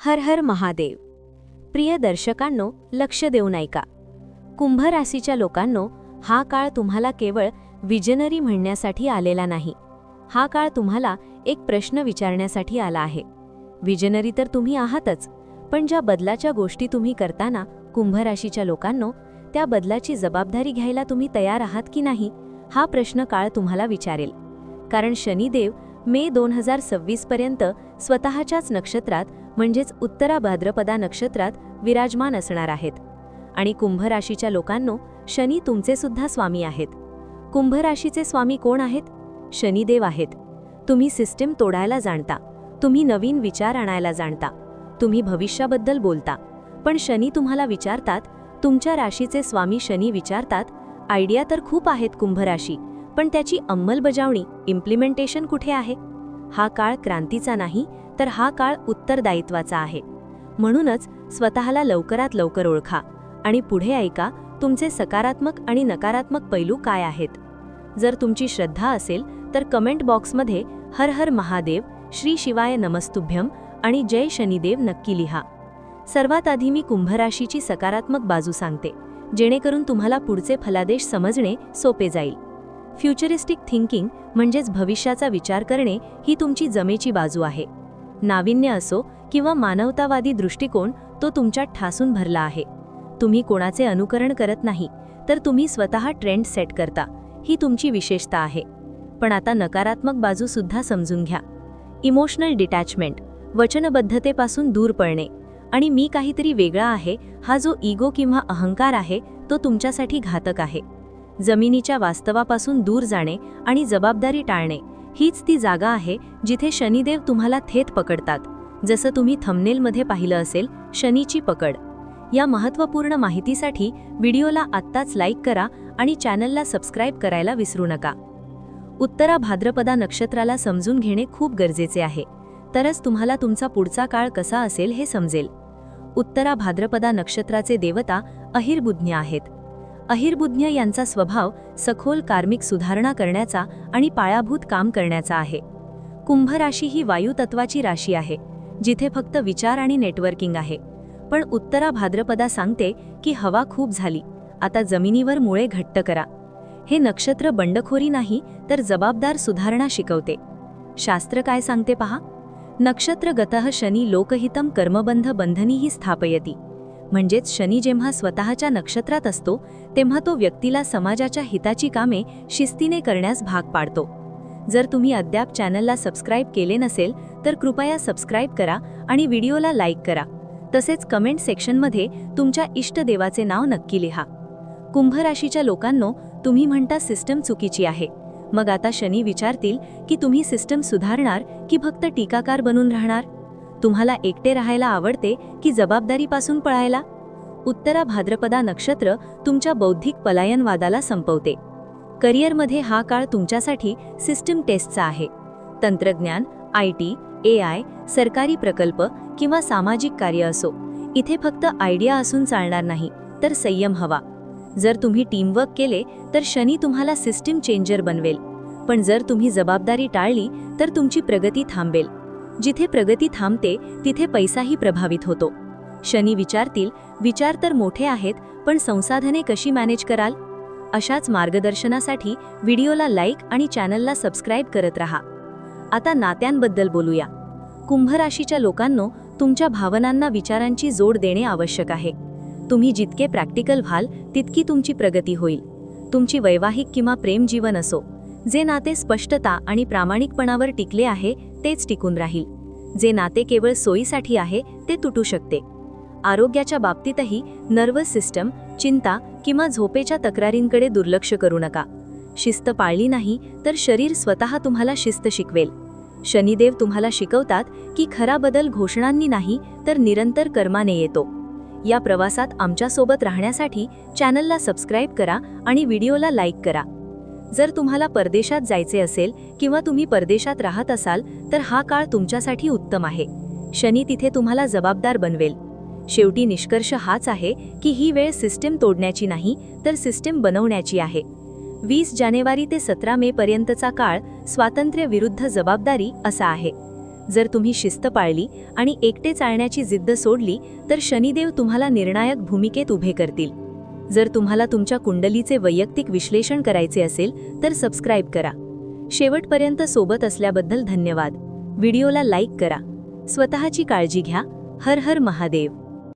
हर हर महादेव. प्रिय दर्शकांनो, लक्ष देऊन ऐका. कुंभ राशीच्या लोकांनो, हा काळ तुम्हाला केवळ विजनरी म्हणण्यासाठी आलेला नाही. हा काळ तुम्हाला एक प्रश्न विचारण्यासाठी आला आहे. विजनरी तर तुम्ही आहातच, पण ज्या बदलाच्या गोष्टी तुम्ही करताना कुंभ राशीच्या लोकांनो, त्या बदलाची जबाबदारी घ्यायला तुम्ही तयार आहात की नाही, हा प्रश्न काळ तुम्हाला विचारेल. कारण शनिदेव मे 2026 पर्यंत स्वतःच्याच नक्षत्रात म्हणजेच उत्तरा भाद्रपदा नक्षत्रात विराजमान असणार आहेत. आणि कुंभ राशीच्या लोकांनो, शनी तुमचे सुद्धा स्वामी आहेत. कुंभ राशीचे स्वामी कोण आहेत? शनिदेव आहेत. तुम्ही सिस्टीम तोडायला जाणता, तुम्ही नवीन विचार आणायला जाणता, तुम्ही भविष्याबद्दल बोलता. पण शनी तुम्हाला विचारतात, तुमच्या राशीचे स्वामी शनी विचारतात, आयडिया तर खूप आहेत कुंभ राशी, पण त्याची अंमलबजावणी इम्प्लिमेंटेशन कुठे आहे? हा काळ क्रांतीचा नाही, तर हा काळ उत्तरदायित्वाचा आहे. म्हणूनच स्वतःला लवकरात लवकर ओळखा आणि पुढे ऐका, तुमचे सकारात्मक आणि नकारात्मक पैलू काय आहेत. जर तुमची श्रद्धा असेल तर कमेंट बॉक्समध्ये हर हर महादेव, श्री शिवाय नमस्तुभ्यम आणि जय शनिदेव नक्की लिहा. सर्वात आधी मी कुंभ राशीची सकारात्मक बाजू सांगते, जेणेकरून तुम्हाला पुढचे फलादेश समजणे सोपे जाईल. फ्युचरिस्टिक थिंकिंग म्हणजेच भविष्याचा विचार करणे ही तुमची जमेची बाजू आहे. नाविन्य असो किंवा मानवतावादी दृष्टिकोन, तो तुमच्यात ठासून भरला आहे. तुम्ही कोणाचे अनुकरण करत नाही, तर तुम्ही स्वतः ट्रेंड सेट करता, ही तुमची विशेषता आहे. पण आता नकारात्मक बाजू सुद्धा समजून घ्या. इमोशनल डिटॅचमेंट, वचनबद्धतेपासून दूर पळणे आणि मी काहीतरी वेगळा आहे, हा जो इगो किंवा अहंकार आहे, तो तुमच्यासाठी घातक आहे. जमिनीच्या वास्तवापासून दूर जाणे आणि जबाबदारी टाळणे हीच ती जागा आहे जिथे शनिदेव तुम्हाला थेट पकडतात. जसं तुम्ही थंबनेलमध्ये पाहिलं असेल, शनीची पकड. या महत्त्वपूर्ण माहितीसाठी व्हिडिओला आत्ताच लाईक करा आणि चॅनलला सबस्क्राईब करायला विसरू नका. उत्तरा भाद्रपदा नक्षत्राला समजून घेणे खूप गरजेचे आहे, तरच तुम्हाला तुमचा पुढचा काळ कसा असेल हे समजेल. उत्तरा भाद्रपदा नक्षत्राचे देवता अहिर्बुध्य आहेत. अहिर्बुध्य यांचा स्वभाव सखोल कार्मिक सुधारणा करण्याचा आणि पायाभूत काम करण्याचा आहे. कुंभ राशी ही वायू तत्वाची राशी आहे, जिथे फक्त विचार आणि नेटवर्किंग आहे. पण उत्तरा भाद्रपदा सांगते की हवा खूप झाली, आता जमिनीवर मुळे घट्ट करा. हे नक्षत्र बंडखोरी नाही, तर जबाबदार सुधारणा शिकवते. शास्त्र काय सांगते पहा. नक्षत्रगतः शनी लोकहितम कर्मबंध बंधनीही स्थापयती. म्हणजेच शनी जेव्हा स्वतःच्या नक्षत्रात असतो, तेव्हा तो व्यक्तीला समाजाच्या हिताची कामे शिस्तीने करण्यास भाग पाडतो. जर तुम्ही अद्याप चॅनलला सबस्क्राईब केले नसेल, तर कृपया सबस्क्राईब करा आणि व्हिडिओला लाईक करा. तसेच कमेंट सेक्शनमध्ये तुमच्या इष्टदेवाचे नाव नक्की लिहा. कुंभ राशीच्या लोकांनो, तुम्ही म्हणता सिस्टम चुकीची आहे. मग आता शनी विचारतील की तुम्ही सिस्टम सुधारणार की फक्त टीकाकार बनून राहणार? तुम्हाला एकटे राहायला आवडते की जबाबदारीपासून पळायला? उत्तरा भाद्रपदा नक्षत्र तुमच्या बौद्धिक पलायनवादाला संपवते. करिअरमध्ये हा काळ तुमच्यासाठी सिस्टम टेस्टचा आहे. तंत्रज्ञान, IT, AI, सरकारी प्रकल्प किंवा सामाजिक कार्य असो, इथे फक्त आयडिया असून चालणार नाही, तर संयम हवा. जर तुम्ही टीमवर्क केले तर शनी तुम्हाला सिस्टम चेंजर बनवेल. पण जर तुम्ही जबाबदारी टाळली तर तुमची प्रगती थांबेल. जिथे प्रगती थांबते तिथे पैसाही प्रभावित होतो. शनी विचारतील, विचार तर मोठे आहेत, पण संसाधने कशी मॅनेज कराल? अशाच मार्गदर्शनासाठी व्हिडिओला लाईक आणि चॅनलला सबस्क्राईब करत राहा. आता नात्यांबद्दल बोलूया. कुंभ राशीच्या लोकांनो, तुमच्या भावनांना विचारांची जोड देणे आवश्यक आहे. तुम्ही जितके प्रॅक्टिकल व्हाल, तितकी तुमची प्रगती होईल. तुमची वैवाहिक किंवा प्रेम जीवन असो, जे नाते स्पष्टता आणि प्रामाणिकपणावर टिकले आहे तेच टिकून राहील. जे नाते केवळ सोयीसाठी आहे ते तुटू शकते. आरोग्याच्या बाबतीतही नर्व्हस सिस्टम, चिंता किंवा झोपेच्या तक्रारींकडे दुर्लक्ष करू नका. शिस्त पाळली नाही तर शरीर स्वतः तुम्हाला शिस्त शिकवेल. शनिदेव तुम्हाला शिकवतात की खरा बदल घोषणांनी नाही, तर निरंतर कर्माने येतो. या प्रवासात आमच्यासोबत राहण्यासाठी चॅनलला सबस्क्राईब करा आणि व्हिडिओला लाईक करा. जर तुम्हाला परदेशात जायचे असेल किंवा तुम्ही परदेशात राहत असाल, तर हा काळ तुमच्यासाठी उत्तम आहे. शनी तिथे तुम्हाला जबाबदार बनवेल. शेवटी निष्कर्ष हाच आहे की ही वेळ सिस्टीम तोडण्याची नाही, तर सिस्टीम बनवण्याची आहे. 20 जानेवारी ते 17 मे पर्यंतचा काळ स्वातंत्र्य विरुद्ध जबाबदारी असा आहे. जर तुम्ही शिस्त पाळली आणि एकटे चालण्याची जिद्द सोडली तर शनिदेव तुम्हाला निर्णायक भूमिकेत उभे करतील. जर तुम्हाला तुमच्या कुंडलीचे वैयक्तिक विश्लेषण करायचे असेल तर सबस्क्राईब करा. शेवटपर्यंत सोबत असल्याबद्दल धन्यवाद. व्हिडिओला लाईक करा. स्वतःची काळजी घ्या. हर हर महादेव.